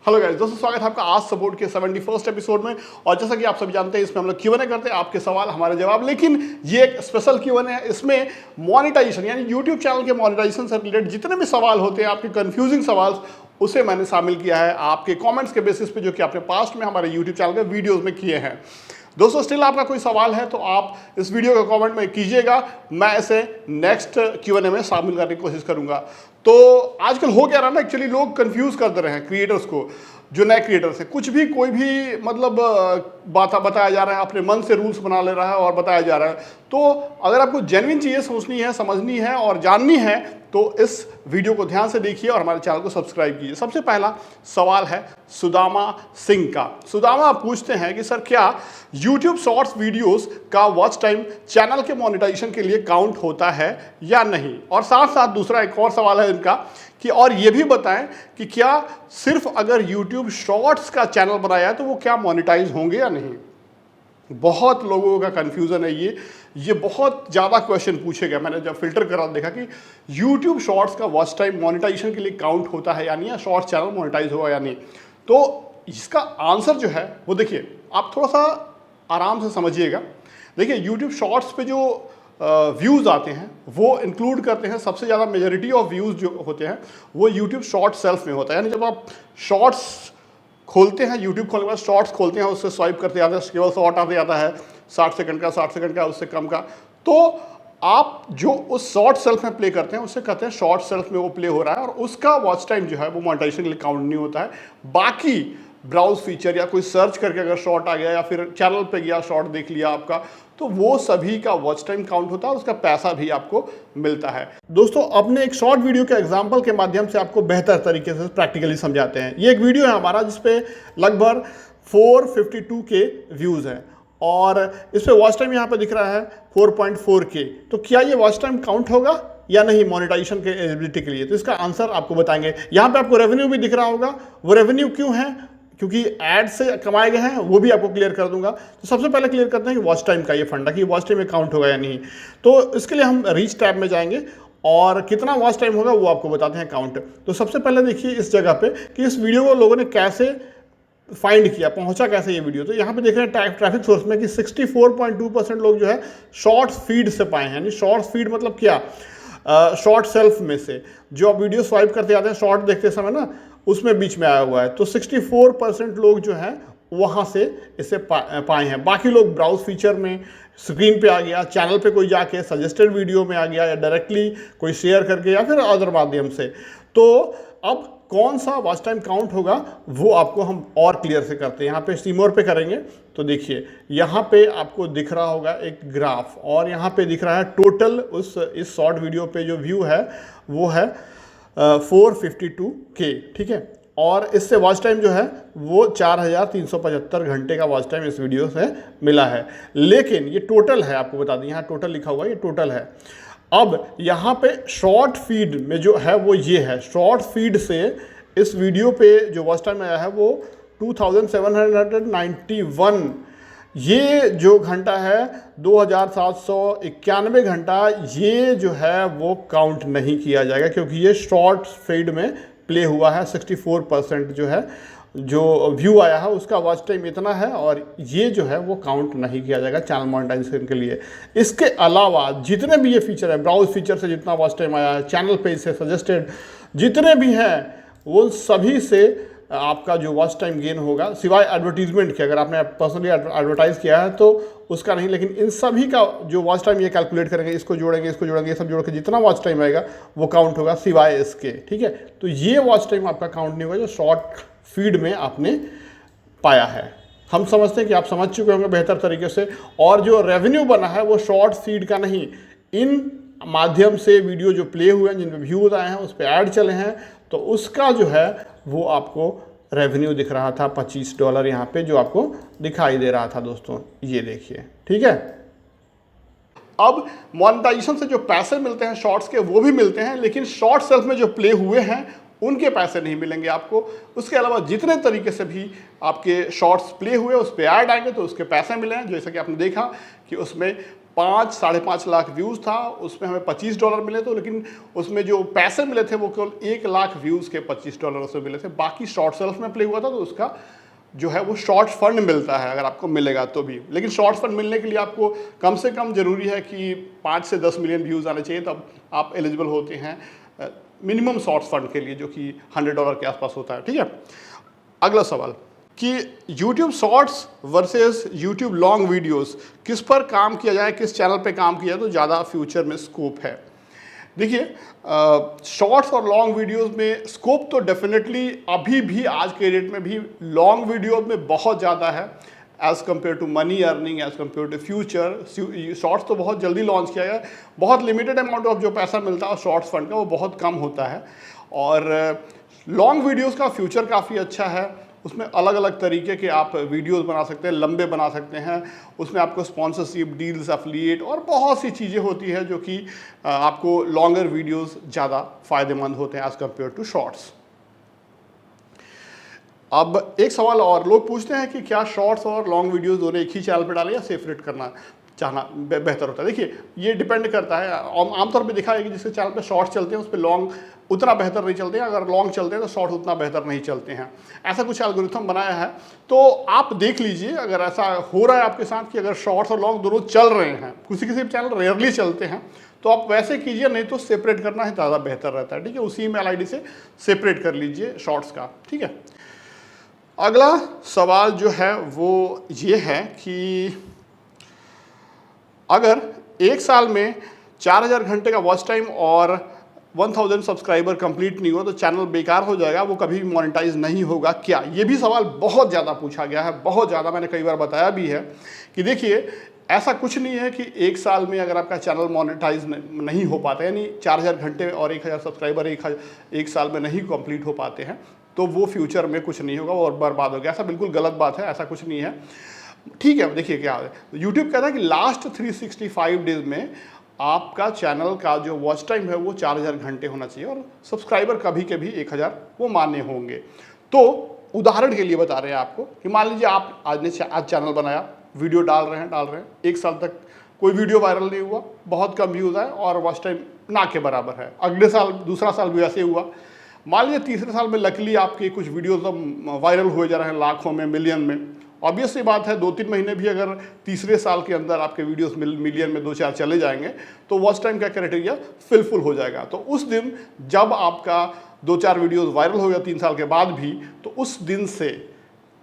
Hello guys, दोस्तों स्वागत है आपका आज सपोर्ट के 71st एपिसोड में। और जैसा कि आप सभी जानते हैं, इसमें हम लोग Q&A करते हैं, आपके सवाल हमारे जवाब। लेकिन ये एक स्पेशल Q&A है। इसमें मोनेटाइजेशन यानी यूट्यूब चैनल के मोनेटाइजेशन से रिलेटेड जितने भी सवाल होते हैं, आपके कंफ्यूजिंग सवाल, उसे मैंने शामिल किया है आपके कमेंट्स के बेसिस पे, जो कि आपने पास्ट में हमारे यूट्यूब चैनल के वीडियोस में किए हैं। दोस्तों स्टिल आपका कोई सवाल है तो आप इस वीडियो के कमेंट में कीजिएगा, मैं इसे नेक्स्ट Q&A में शामिल करने की कोशिश करूंगा। तो आजकल हो क्या रहा है ना, एक्चुअली लोग कंफ्यूज कर दे रहे हैं क्रिएटर्स को, जो नए क्रिएटर्स हैं। कुछ भी कोई भी मतलब बात बताया जा रहा है, अपने मन से रूल्स बना ले रहा है और बताया जा रहा है। तो अगर आपको जेन्युइन चीज़ें सोचनी है, समझनी है और जाननी है तो इस वीडियो को ध्यान से देखिए और हमारे चैनल को सब्सक्राइब कीजिए। सबसे पहला सवाल है सुदामा सिंह का। सुदामा पूछते हैं कि सर, क्या YouTube शॉर्ट्स वीडियोस का वॉच टाइम चैनल के मोनेटाइजेशन के लिए काउंट होता है या नहीं? और साथ साथ दूसरा एक और सवाल है इनका कि और ये भी बताएं कि क्या सिर्फ अगर YouTube शॉर्ट्स का चैनल बनाया है तो वो क्या मोनेटाइज होंगे या नहीं? बहुत लोगों का कंफ्यूजन है ये बहुत ज़्यादा क्वेश्चन पूछे गए। मैंने जब फिल्टर करा देखा कि YouTube शॉर्ट्स का वॉच टाइम मोनेटाइजेशन के लिए काउंट होता है या नहीं, या शॉर्ट्स चैनल मोनेटाइज होगा या नहीं। तो इसका आंसर जो है वो देखिए, आप थोड़ा सा आराम से समझिएगा। देखिए, YouTube शॉर्ट्स पे जो व्यूज़ आते हैं वो इंक्लूड करते हैं, सबसे ज़्यादा मेजॉरिटी ऑफ व्यूज़ जो होते हैं वो YouTube शॉर्ट सेल्फ में होता है। यानी जब आप शॉर्ट्स खोलते हैं, यूट्यूब खोलने के बाद शॉर्ट्स खोलते हैं, उससे स्वाइप करते जाते हैं, केवल शॉर्ट आते जाता है 60 सेकंड का, 60 सेकंड का, उससे कम का। तो आप जो उस शॉर्ट सेल्फ में प्ले करते हैं उससे कहते हैं शॉर्ट सेल्फ में वो प्ले हो रहा है, और उसका वॉच टाइम जो है वो मोनेटाइजेशन के लिए काउंट नहीं होता है। बाकी ब्राउज फीचर या कोई सर्च करके अगर शॉर्ट आ गया या फिर चैनल पे गया, शॉर्ट देख लिया आपका, तो वो सभी का वॉच टाइम काउंट होता है और उसका पैसा भी आपको मिलता है। दोस्तों, अपने एक शॉर्ट वीडियो के एग्जांपल के माध्यम से आपको बेहतर तरीके से प्रैक्टिकली समझाते हैं। ये एक वीडियो है हमारा जिसपे लगभग 452 के व्यूज़ हैं और इस पे वॉच टाइम यहाँ पे दिख रहा है 4.4 के। तो क्या ये वॉच टाइम काउंट होगा या नहीं मोनेटाइजेशन के एलिजिबिलिटी के लिए? तो इसका आंसर आपको बताएंगे। यहाँ पे आपको रेवेन्यू भी दिख रहा होगा। वो रेवेन्यू क्यों है? क्योंकि एड से कमाए गए हैं, वो भी आपको क्लियर कर दूंगा। तो सबसे पहले क्लियर करते हैं कि वॉच टाइम का ये फंडा, कि वॉच टाइम में काउंट होगा या नहीं। तो इसके लिए हम रीच टैब में जाएंगे और कितना वॉच टाइम होगा वो आपको बताते हैं काउंट। तो सबसे पहले देखिए इस जगह पे कि इस वीडियो को लोगों ने कैसे फाइंड किया, पहुंचा कैसे ये वीडियो। तो यहाँ पे देख रहे हैं ट्रैफिक सोर्स में कि 64.2% लोग जो है शॉर्ट्स फीड से पाए हैं। यानी शॉर्ट्स फीड मतलब क्या? शॉर्ट सेल्फ में से जो आप वीडियो स्वाइप करते जाते हैं शॉर्ट देखते समय ना, उसमें बीच में आया हुआ है। तो 64% लोग जो हैं वहाँ से इसे पाए हैं। बाकी लोग ब्राउज फीचर में, स्क्रीन पे आ गया, चैनल पे कोई जाके सजेस्टेड वीडियो में आ गया, या डायरेक्टली कोई शेयर करके, या फिर अदर माध्यम से। तो अब कौन सा वॉच टाइम काउंट होगा वो आपको हम और क्लियर से करते हैं। यहाँ पे सीमोर पे करेंगे तो देखिए यहाँ पे आपको दिख रहा होगा एक ग्राफ, और यहाँ पे दिख रहा है टोटल इस शॉर्ट वीडियो पे जो व्यू है वो है 452 के, ठीक है। और इससे वॉच टाइम जो है वो 4375 घंटे का वॉच टाइम इस वीडियो से मिला है। लेकिन ये टोटल है, आपको बता दें, यहाँ टोटल लिखा हुआ है, ये टोटल है। अब यहाँ पे शॉर्ट फीड में जो है वो ये है। शॉर्ट फीड से इस वीडियो पे जो वॉच टाइम आया है वो 2791। ये जो घंटा है 2791 घंटा, ये जो है वो काउंट नहीं किया जाएगा, क्योंकि ये शॉर्ट फीड में प्ले हुआ है। 64% जो है, जो व्यू आया है उसका वॉच टाइम इतना है, और ये जो है वो काउंट नहीं किया जाएगा चैनल मोनेटाइजेशन के लिए। इसके अलावा जितने भी ये फीचर है, ब्राउज फीचर से जितना वॉच टाइम आया है, चैनल पेज से सजेस्टेड जितने भी हैं, वो सभी से आपका जो वॉच टाइम गेन होगा, सिवाय एडवर्टीजमेंट के। अगर आपने पर्सनली एडवर्टाइज किया है तो उसका नहीं, लेकिन इन सभी का जो वॉच टाइम ये कैलकुलेट करेंगे, इसको जोड़ेंगे, इसको जोड़ेंगे, ये सब जोड़ के जितना वॉच टाइम आएगा वो काउंट होगा, सिवाय इसके, ठीक है। तो ये वॉच टाइम आपका काउंट नहीं होगा जो शॉर्ट फीड में आपने पाया है। हम समझते हैं कि आप समझ चुके होंगे बेहतर तरीके से। और जो रेवेन्यू बना है वो शॉर्ट फीड का नहीं, इन माध्यम से वीडियो जो प्ले हुए हैं, जिन पे व्यूज आए हैं, उस पर ऐड चले हैं, तो उसका जो है वो आपको रेवेन्यू दिख रहा था $25 यहाँ पे, जो आपको दिखाई दे रहा था दोस्तों, ये देखिए, ठीक है। अब मोनेटाइजेशन से जो पैसे मिलते हैं शॉर्ट्स के, वो भी मिलते हैं, लेकिन शॉर्ट सेल्फ में जो प्ले हुए हैं उनके पैसे नहीं मिलेंगे आपको। उसके अलावा जितने तरीके से भी आपके शॉर्ट्स प्ले हुए उस पर ऐड आएंगे तो उसके पैसे मिले हैं। जैसा कि आपने देखा कि उसमें 5 साढ़े 5 लाख व्यूज़ था, उसमें हमें $25 मिले थे, लेकिन उसमें जो पैसे मिले थे वो केवल 1 लाख व्यूज़ के $25 उसमें मिले थे। बाकी शॉर्ट सेल्फ में प्ले हुआ था तो उसका जो है वो शॉर्ट फंड मिलता है, अगर आपको मिलेगा तो भी। लेकिन शॉर्ट फंड मिलने के लिए आपको कम से कम ज़रूरी है कि 5 से 10 मिलियन व्यूज़ आने चाहिए, तब आप एलिजिबल होते हैं मिनिमम शॉर्ट फंड के लिए, जो कि $100 के आसपास होता है। ठीक है, अगला सवाल कि YouTube shorts versus YouTube long videos, किस पर काम किया जाए, किस चैनल पे काम किया जाए तो ज़्यादा फ्यूचर में स्कोप है। देखिए, शॉर्ट्स और लॉन्ग वीडियोस में स्कोप तो डेफिनेटली अभी भी आज के डेट में भी लॉन्ग वीडियोस में बहुत ज़्यादा है as compare to money earning, as compare to future. Shorts तो बहुत जल्दी लॉन्च किया गया, बहुत लिमिटेड अमाउंट ऑफ जो पैसा मिलता है शॉर्ट्स फंड का वो बहुत कम होता है। और लॉन्ग वीडियोस का फ्यूचर काफ़ी अच्छा है, उसमें अलग अलग तरीके के आप वीडियोस बना सकते हैं, लंबे बना सकते हैं, उसमें आपको स्पॉन्सरशिप डील्स, एफिलिएट और बहुत सी चीज़ें होती है जो कि आपको लॉन्गर वीडियोस ज़्यादा फ़ायदेमंद होते हैं एज़ कम्पेयर टू शॉर्ट्स। अब एक सवाल और लोग पूछते हैं कि क्या शॉर्ट्स और लॉन्ग वीडियोस दोनों एक ही चैनल पर डालें या सेपरेट करना चाहना बेहतर होता है। देखिए, ये डिपेंड करता है, आमतौर पे देखा है कि जिसके चैनल पे शॉर्ट्स चलते हैं उस पर लॉन्ग उतना बेहतर नहीं चलते हैं, अगर लॉन्ग चलते हैं तो शॉर्ट्स उतना बेहतर नहीं चलते हैं। ऐसा कुछ एल्गोरिथम बनाया है, तो आप देख लीजिए अगर ऐसा हो रहा है आपके साथ कि अगर शॉर्ट्स और लॉन्ग दोनों चल रहे हैं, किसी किसी चैनल रेयरली चलते हैं, तो आप वैसे कीजिए, नहीं तो सेपरेट करना ही ज़्यादा बेहतर रहता है। ठीक है, उसी ईमेल आईडी से सेपरेट कर लीजिए शॉर्ट्स का। ठीक है, अगला सवाल जो है वो ये है कि अगर एक साल में 4000 घंटे का वॉच टाइम और 1000 सब्सक्राइबर कंप्लीट नहीं हुआ तो चैनल बेकार हो जाएगा, वो कभी मोनेटाइज नहीं होगा क्या? ये भी सवाल बहुत ज़्यादा पूछा गया है, बहुत ज़्यादा। मैंने कई बार बताया भी है कि देखिए, ऐसा कुछ नहीं है कि एक साल में अगर आपका चैनल मोनेटाइज नहीं हो पाता, यानी 4000 घंटे और 1000 सब्सक्राइबर एक साल में नहीं कंप्लीट हो पाते हैं तो वो फ्यूचर में कुछ नहीं होगा और बर्बाद हो गया। ऐसा बिल्कुल गलत बात है, ऐसा कुछ नहीं है। ठीक है, देखिए क्या है, यूट्यूब कहता है कि लास्ट 365 डेज में आपका चैनल का जो वॉच टाइम है वो 4000 घंटे होना चाहिए और सब्सक्राइबर कभी कभी 1000 वो मान्य होंगे। तो उदाहरण के लिए बता रहे हैं आपको कि मान लीजिए आप आज चैनल बनाया, वीडियो डाल रहे हैं, एक साल तक कोई वीडियो वायरल नहीं हुआ, बहुत कम व्यूज़ आए और वॉच टाइम ना के बराबर है। अगले साल दूसरा साल भी ऐसे हुआ। मान लीजिए तीसरे साल में लकीली आपके कुछ वीडियोज तो वायरल हुए जा रहे हैं, लाखों में, मिलियन में। ऑब्वियस सी बात है, 2-3 महीने भी अगर तीसरे साल के अंदर आपके वीडियोस मिलियन में 2-4 चले जाएंगे तो वॉच टाइम का क्राइटेरिया फिलफुल हो जाएगा। तो उस दिन जब आपका 2-4 वीडियोस वायरल हो गया 3 साल के बाद भी, तो उस दिन से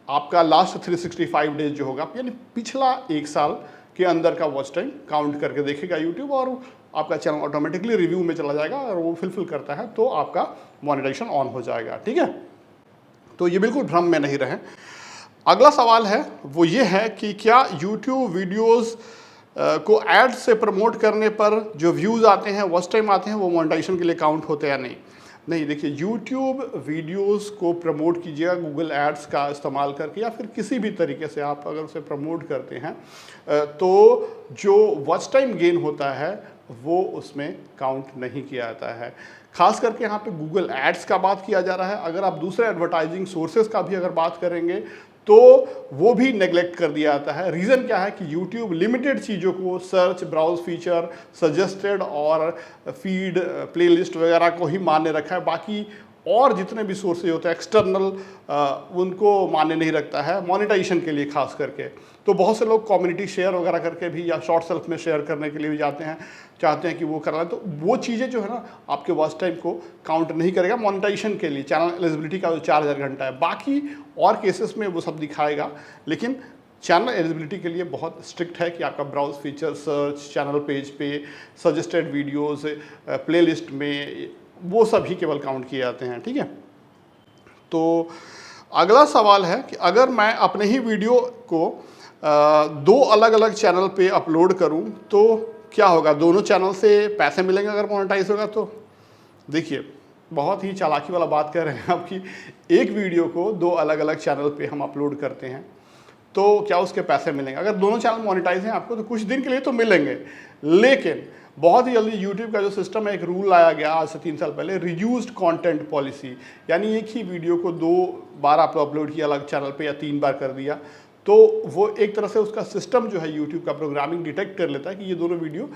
आपका लास्ट 365 डेज जो होगा, यानी पिछला एक साल के अंदर का वॉच टाइम काउंट करके देखेगा यूट्यूब और आपका चैनल ऑटोमेटिकली रिव्यू में चला जाएगा और वो फिलफिल करता है तो आपका मोनेटाइजेशन ऑन हो जाएगा। ठीक है, तो ये बिल्कुल भ्रम में नहीं रहें। अगला सवाल है वो ये है कि क्या YouTube वीडियोस को एड से प्रमोट करने पर जो व्यूज़ आते हैं, वॉच टाइम आते हैं, वो मोनेटाइजेशन के लिए काउंट होते हैं या नहीं? नहीं, देखिए, YouTube वीडियोस को प्रमोट कीजिएगा गूगल एड्स का इस्तेमाल करके या फिर किसी भी तरीके से आप अगर उसे प्रमोट करते हैं तो जो वॉच टाइम गेन होता है वो उसमें काउंट नहीं किया जाता है। खास करके यहाँ पे गूगल एड्स का बात किया जा रहा है। अगर आप दूसरे एडवर्टाइजिंग सोर्सेज का भी अगर बात करेंगे तो वो भी नेग्लेक्ट कर दिया जाता है। रीज़न क्या है कि YouTube लिमिटेड चीज़ों को, सर्च, ब्राउज फीचर, सजेस्टेड और फीड, प्लेलिस्ट वगैरह को ही मान्य रखा है। बाकी और जितने भी सोर्सेज होते हैं एक्सटर्नल, उनको मान्य नहीं रखता है मोनेटाइजेशन के लिए खास करके। तो बहुत से लोग कम्युनिटी शेयर वगैरह करके भी या शॉर्ट सेल्फ में शेयर करने के लिए भी जाते हैं, चाहते हैं कि वो करा, तो वो चीज़ें जो है ना आपके वॉच टाइम को काउंट नहीं करेगा मोनेटाइजेशन के लिए। चैनल एलिजिबिलिटी का जो 4000 घंटा है, बाकी और केसेस में वो सब दिखाएगा, लेकिन चैनल एलिजिबिलिटी के लिए बहुत स्ट्रिक्ट है कि आपका browse feature, search, channel page पे, सजेस्टेड वीडियोस, प्लेलिस्ट में, वो सभी केवल काउंट किए जाते हैं। ठीक है, तो अगला सवाल है कि अगर मैं अपने ही वीडियो को 2 अलग अलग चैनल पे अपलोड करूं तो क्या होगा? दोनों चैनल से पैसे मिलेंगे अगर मोनेटाइज होगा तो? देखिए, बहुत ही चालाकी वाला बात कर रहे हैं आप कि एक वीडियो को 2 अलग अलग चैनल पे हम अपलोड करते हैं तो क्या उसके पैसे मिलेंगे? अगर दोनों चैनल मोनेटाइज हैं आपको तो कुछ दिन के लिए तो मिलेंगे, लेकिन बहुत ही जल्दी यूट्यूब का जो सिस्टम है, एक रूल लाया गया आज से 3 साल पहले, रिड्यूस्ड कंटेंट पॉलिसी, यानी एक ही वीडियो को 2 बार आपने अपलोड किया अलग चैनल पे या 3 बार कर दिया तो वो एक तरह से उसका सिस्टम जो है यूट्यूब का प्रोग्रामिंग डिटेक्ट कर लेता है कि ये दोनों वीडियो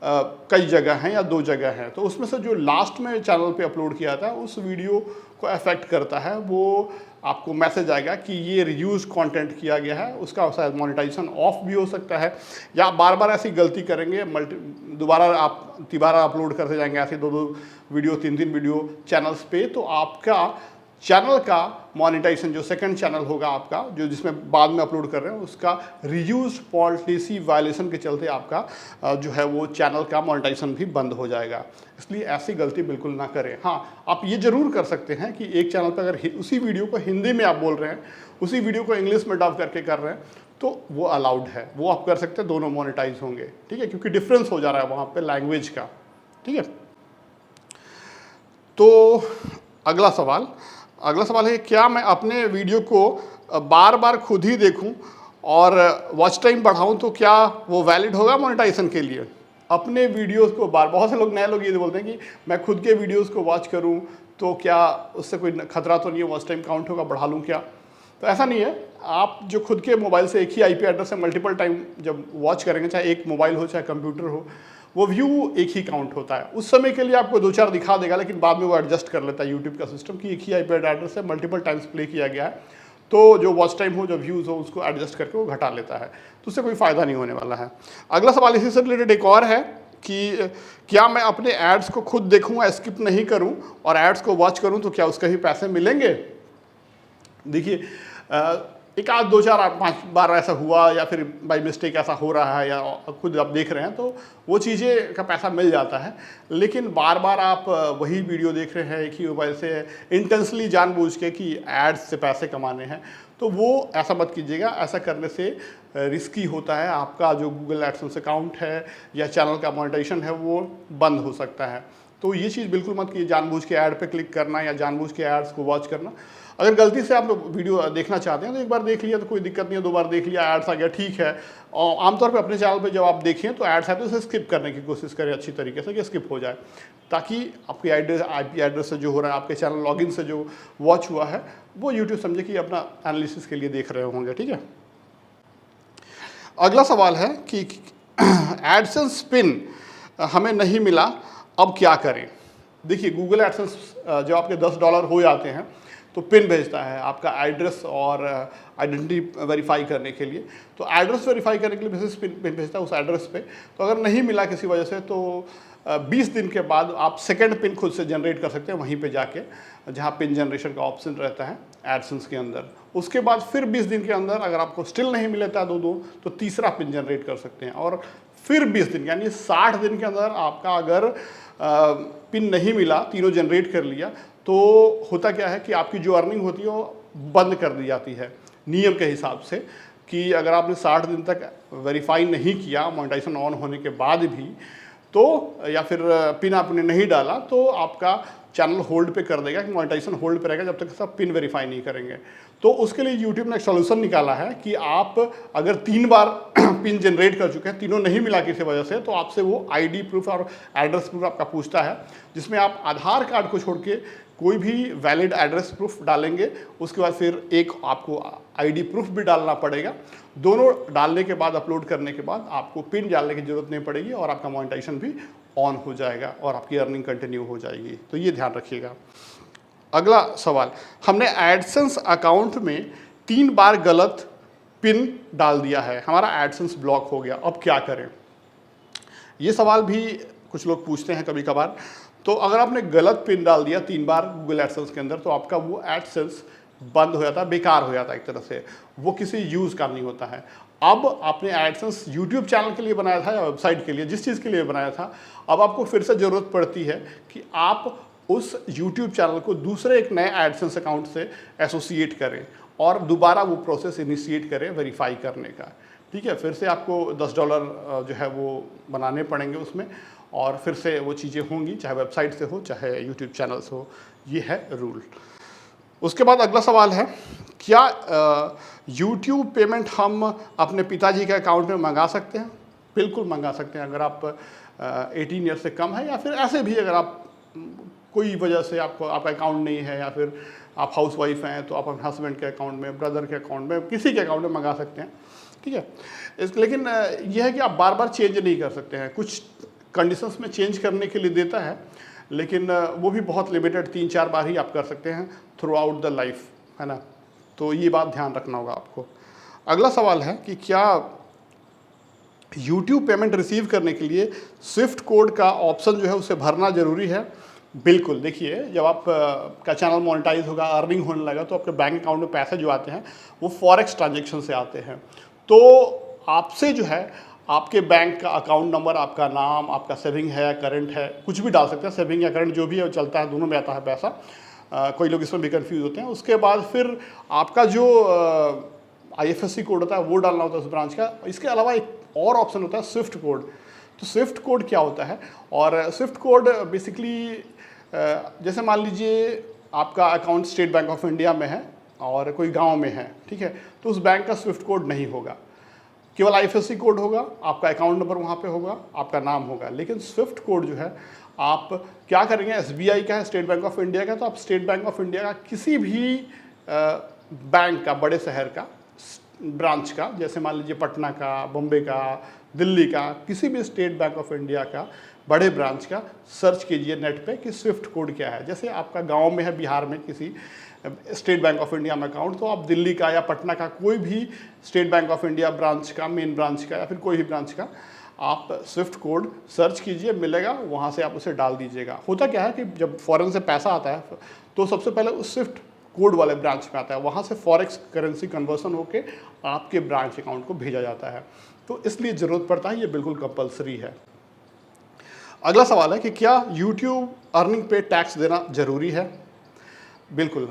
कई जगह हैं या 2 जगह हैं, तो उसमें से जो लास्ट में चैनल पे अपलोड किया था उस वीडियो को अफेक्ट करता है। वो आपको मैसेज आएगा कि ये रियूज कंटेंट किया गया है, उसका शायद मोनेटाइजेशन ऑफ भी हो सकता है, या बार बार ऐसी गलती करेंगे तिबारा अपलोड करते जाएंगे ऐसे 2-2 वीडियो 3-3 वीडियो चैनल्स पे, तो आपका चैनल का मोनेटाइजेशन जो सेकंड चैनल होगा आपका, जो जिसमें बाद में अपलोड कर रहे हैं, उसका रीयूज पॉलिसी वायलेशन के चलते आपका जो है वो चैनल का मोनेटाइजेशन भी बंद हो जाएगा। इसलिए ऐसी गलती बिल्कुल ना करें। हाँ, आप ये जरूर कर सकते हैं कि एक चैनल पर अगर उसी वीडियो को हिंदी में आप बोल रहे हैं, उसी वीडियो को इंग्लिश में डब करके कर रहे हैं, तो वो अलाउड है, वो आप कर सकते हैं, दोनों मोनेटाइज होंगे। ठीक है, क्योंकि डिफरेंस हो जा रहा है वहाँ पर लैंग्वेज का। ठीक है, तो अगला सवाल है, क्या मैं अपने वीडियो को बार बार खुद ही देखूं और वॉच टाइम बढ़ाऊं तो क्या वो वैलिड होगा मोनेटाइजेशन के लिए? अपने वीडियोस को बहुत से नए लोग ये बोलते हैं कि मैं खुद के वीडियोस को वॉच करूं तो क्या उससे कोई खतरा तो नहीं है, वॉच टाइम काउंट होगा, बढ़ा लूँ क्या? तो ऐसा नहीं है। आप जो खुद के मोबाइल से एक ही IP एड्रेस से मल्टीपल टाइम जब वॉच करेंगे, चाहे एक मोबाइल हो चाहे कंप्यूटर हो, वो व्यू एक ही काउंट होता है। उस समय के लिए आपको 2-4 दिखा देगा, लेकिन बाद में वो एडजस्ट कर लेता है यूट्यूब का सिस्टम कि एक ही IP एड्रेस से मल्टीपल टाइम्स प्ले किया गया है, तो जो वॉच टाइम हो, जो व्यूज़ हो, उसको एडजस्ट करके वो घटा लेता है, तो उससे कोई फ़ायदा नहीं होने वाला है। अगला सवाल इसी से रिलेटेड एक और है कि क्या मैं अपने एड्स को खुद देखूँ, स्किप नहीं करूँ और एड्स को वॉच करूँ तो क्या उसके भी पैसे मिलेंगे? देखिए, एक आध 2-4-5 बार ऐसा हुआ या फिर बाई मिस्टेक ऐसा हो रहा है या खुद आप देख रहे हैं तो वो चीज़ें का पैसा मिल जाता है, लेकिन बार बार आप वही वीडियो देख रहे हैं एक ही मोबाइल से इंटेंसली जानबूझ के कि एड्स से पैसे कमाने हैं, तो वो ऐसा मत कीजिएगा। ऐसा करने से रिस्की होता है, आपका जो गूगल एडसेंस अकाउंट है या चैनल का मोनेटाइजेशन है वो बंद हो सकता है। तो ये चीज़ बिल्कुल मत कीजिए, जानबूझ के ऐड पे क्लिक करना या जानबूझ के एड्स को वॉच करना। अगर गलती से आप वीडियो देखना चाहते हैं तो एक बार देख लिया तो कोई दिक्कत नहीं है, 2 बार देख लिया, एड्स आ गया, ठीक है। और आमतौर पे अपने चैनल पे जब आप देखें तो एड्स आए तो उसे स्किप करने की कोशिश करें अच्छी तरीके से कि स्किप हो जाए, ताकि आपकी IP एड्रेस से जो हो रहा है, आपके चैनल लॉगिन से जो वॉच हुआ है, वो यूट्यूब समझे कि अपना एनालिसिस के लिए देख रहे होंगे। ठीक है, अगला सवाल है कि एडसेंस पिन हमें नहीं मिला, अब क्या करें? देखिए, गूगल एडसेंस जब आपके $10 हो जाते हैं तो पिन भेजता है आपका एड्रेस और आइडेंटिटी वेरीफाई करने के लिए। तो एड्रेस वेरीफाई करने के लिए बेसिस पिन भेजता है उस एड्रेस पे। तो अगर नहीं मिला किसी वजह से तो 20 दिन के बाद आप सेकंड पिन खुद से जनरेट कर सकते हैं वहीं पे जाके, जहाँ पिन जनरेशन का ऑप्शन रहता है एडसेंस के अंदर। उसके बाद फिर 20 दिन के अंदर अगर आपको स्टिल नहीं मिलता दो तो तीसरा पिन जनरेट कर सकते हैं, और फिर 20 दिन यानी 60 दिन के अंदर आपका अगर पिन नहीं मिला, तीनों जनरेट कर लिया, तो होता क्या है कि आपकी जो अर्निंग होती है वो बंद कर दी जाती है नियम के हिसाब से, कि अगर आपने 60 दिन तक वेरीफाई नहीं किया मोनेटाइजेशन ऑन होने के बाद भी, तो या फिर पिन आपने नहीं डाला, तो आपका चैनल होल्ड पे कर देगा कि मोनेटाइजेशन होल्ड पे रहेगा जब तक सब पिन वेरीफाई नहीं करेंगे। तो उसके लिए यूट्यूब ने एक सोल्यूशन निकाला है कि आप अगर 3 बार पिन जनरेट कर चुके हैं, तीनों नहीं मिला किसी वजह से, तो आपसे वो ID प्रूफ और एड्रेस प्रूफ आपका पूछता है, जिसमें आप आधार कार्ड को छोड़ के कोई भी वैलिड एड्रेस प्रूफ डालेंगे। उसके बाद फिर एक आपको ID प्रूफ भी डालना पड़ेगा। दोनों डालने के बाद, अपलोड करने के बाद आपको पिन डालने की जरूरत नहीं पड़ेगी और आपका मोनेटाइजेशन भी ऑन हो जाएगा और आपकी अर्निंग कंटिन्यू हो जाएगी। तो ये ध्यान रखिएगा। अगला सवाल, हमने एडसेंस अकाउंट में 3 बार गलत पिन डाल दिया है, हमारा एडसेंस ब्लॉक हो गया, अब क्या करें? ये सवाल भी कुछ लोग पूछते हैं कभी कभार। तो अगर आपने गलत पिन डाल दिया 3 बार गूगल एडसेंस के अंदर, तो आपका वो एडसेंस बंद हो जाता है, बेकार हो जाता है एक तरह से, वो किसी यूज़ का नहीं होता है। अब आपने एडसेंस यूट्यूब चैनल के लिए बनाया था या वेबसाइट के लिए, जिस चीज़ के लिए बनाया था, अब आपको फिर से ज़रूरत पड़ती है कि आप उस यूट्यूब चैनल को दूसरे एक नए एडसेंस अकाउंट से एसोसिएट करें और दोबारा वो प्रोसेस इनिशिएट करें वेरीफाई करने का। ठीक है, फिर से आपको $10 जो है वो बनाने पड़ेंगे उसमें, और फिर से वो चीज़ें होंगी, चाहे वेबसाइट से हो चाहे यूट्यूब चैनल से हो। ये है रूल। उसके बाद अगला सवाल है, क्या यूट्यूब पेमेंट हम अपने पिताजी के अकाउंट में मंगा सकते हैं? बिल्कुल मंगा सकते हैं। अगर आप 18 ईयर से कम है, या फिर ऐसे भी अगर आप कोई वजह से आपका अकाउंट नहीं है, या फिर आप हाउस वाइफ हैं तो आप अपने हस्बैंड के अकाउंट में, ब्रदर के अकाउंट में, किसी के अकाउंट में मंगा सकते हैं, ठीक है। लेकिन यह है कि आप बार बार चेंज नहीं कर सकते हैं, कुछ कंडीशंस में चेंज करने के लिए देता है, लेकिन वो भी बहुत लिमिटेड 3-4 बार ही आप कर सकते हैं थ्रू आउट द लाइफ, है ना। तो ये बात ध्यान रखना होगा आपको। अगला सवाल है कि क्या YouTube पेमेंट रिसीव करने के लिए स्विफ्ट कोड का ऑप्शन जो है उसे भरना ज़रूरी है? बिल्कुल, देखिए जब आप का चैनल मोनेटाइज होगा, अर्निंग होने लगा, तो आपके बैंक अकाउंट में पैसे जो आते हैं वो फॉरेक्स ट्रांजेक्शन से आते हैं। तो आपसे जो है आपके बैंक का अकाउंट नंबर, आपका नाम, आपका सेविंग है, करंट है, कुछ भी डाल सकते हैं, सेविंग या करंट जो भी है चलता है, दोनों में आता है पैसा। कोई लोग इसमें भी कंफ्यूज होते हैं। उसके बाद फिर आपका जो IFSC कोड होता है वो डालना होता है उस ब्रांच का। इसके अलावा एक और ऑप्शन होता है स्विफ्ट कोड। तो स्विफ्ट कोड क्या होता है? और स्विफ्ट कोड बेसिकली जैसे मान लीजिए आपका account state bank of India में है और कोई गांव में है, ठीक है, तो उस बैंक का स्विफ्ट कोड नहीं होगा, केवल IFSC कोड होगा, आपका अकाउंट नंबर वहाँ पे होगा, आपका नाम होगा। लेकिन स्विफ्ट कोड जो है आप क्या करेंगे, SBI का है, स्टेट बैंक ऑफ इंडिया का, तो आप स्टेट बैंक ऑफ इंडिया का किसी भी बैंक का, बड़े शहर का ब्रांच का, जैसे मान लीजिए पटना का, बॉम्बे का, दिल्ली का, किसी भी स्टेट बैंक ऑफ इंडिया का बड़े ब्रांच का सर्च कीजिए नेट पे कि स्विफ्ट कोड क्या है। जैसे आपका गांव में है बिहार में किसी स्टेट बैंक ऑफ इंडिया में अकाउंट, तो आप दिल्ली का या पटना का कोई भी state bank of India branch का, मेन ब्रांच का या फिर कोई भी ब्रांच का आप स्विफ्ट कोड सर्च कीजिए, मिलेगा, वहाँ से आप उसे डाल दीजिएगा। होता क्या है कि जब फॉरेन से पैसा आता है तो सबसे पहले उस स्विफ्ट कोड वाले ब्रांच में आता है, वहाँ से फॉरेक्स करेंसी कन्वर्सन होके आपके ब्रांच अकाउंट को भेजा जाता है। तो इसलिए ज़रूरत पड़ता है, ये बिल्कुल कंपलसरी है। अगला सवाल है कि क्या YouTube अर्निंग पे टैक्स देना ज़रूरी है? बिल्कुल,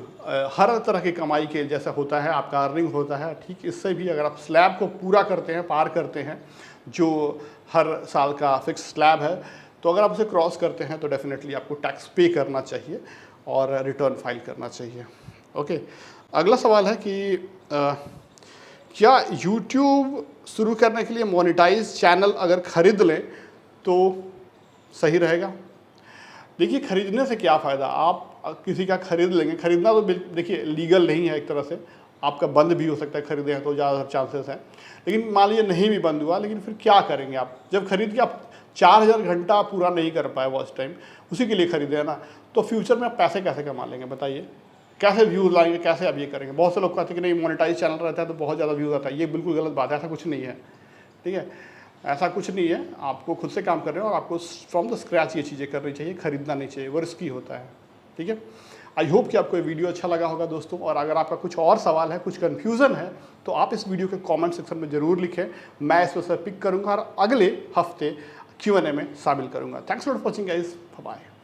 हर तरह की कमाई के जैसा होता है आपका अर्निंग होता है, ठीक इससे भी अगर आप स्लैब को पूरा करते हैं, पार करते हैं, जो हर साल का फिक्स स्लैब है, तो अगर आप उसे क्रॉस करते हैं तो डेफिनेटली आपको टैक्स पे करना चाहिए और रिटर्न फाइल करना चाहिए। ओके, अगला सवाल है कि क्या YouTube शुरू करने के लिए मोनेटाइज चैनल अगर ख़रीद लें तो सही रहेगा? देखिए, ख़रीदने से क्या फ़ायदा, आप किसी का ख़रीद लेंगे, ख़रीदना तो देखिए लीगल नहीं है, एक तरह से आपका बंद भी हो सकता है, ख़रीदे हैं तो ज़्यादा चांसेस हैं। लेकिन मान लीजिए नहीं भी बंद हुआ, लेकिन फिर क्या करेंगे आप? जब खरीद के आप 4000 घंटा पूरा नहीं कर पाए वॉच टाइम, उसी के लिए खरीदे है ना, तो फ्यूचर में आप पैसे कैसे कमा लेंगे बताइए? कैसे व्यूज़ लाएंगे, कैसे आप ये करेंगे? बहुत से लोग कहते हैं कि नहीं मोनेटाइज चैनल रहता है तो बहुत ज़्यादा व्यूज़ आता है। ये बिल्कुल गलत बात है, ऐसा कुछ नहीं है, ठीक है, ऐसा कुछ नहीं है। आपको खुद से काम कर रहे हो और आपको फ्रॉम द स्क्रैच ये चीज़ें करनी चाहिए, खरीदना नहीं चाहिए, वो रिस्की होता है, ठीक है। आई होप कि आपको ये वीडियो अच्छा लगा होगा दोस्तों, और अगर आपका कुछ और सवाल है, कुछ कन्फ्यूज़न है, तो आप इस वीडियो के कमेंट सेक्शन में ज़रूर लिखें, मैं इस पर से पिक करूँगा और अगले हफ्ते Q&A में शामिल करूँगा। Thanks for watching guys, bye.